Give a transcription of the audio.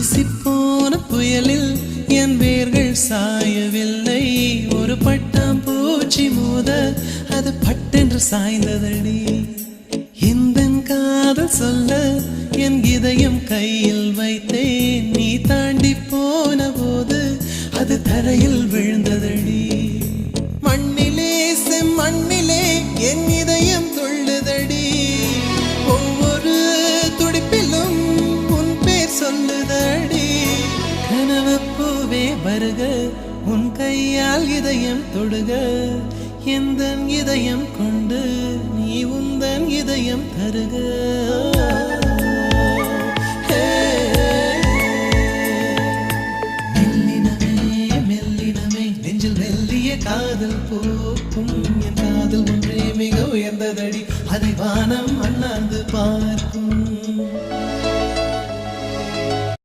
வீசிப்போன புயலில் என் வேர்கள் சாயவில்லை. ஒரு பட்டாம்பூச்சி மோத அது பட்டென்று சாய்ந்ததடி. இந்த காதல் சொல்ல என் இதயம் கையில் வைத்தேன். நீ தாண்டி போன போது அது தரையில் விழுந்ததடி. மண்ணிலே செம்மண்ணிலே என் இதயம் துள்ளுதடி. ஒவ்வொரு துடிப்பிலும் உன் பேர் சொல்லுதடி. கனவு பூவே வருக, உன் கையால் இதயம் தொடுக. எந்தன் இதயம் கொண்டு நீ உந்தன் இதயம் தருக. மெல்லினமே மெல்லினமே நெஞ்சில் மெல்லிய காதல் பூக்கும். என் காதல் ஒன்றே மிக உயர்ந்ததடி. அதை வானம் அண்ணாந்து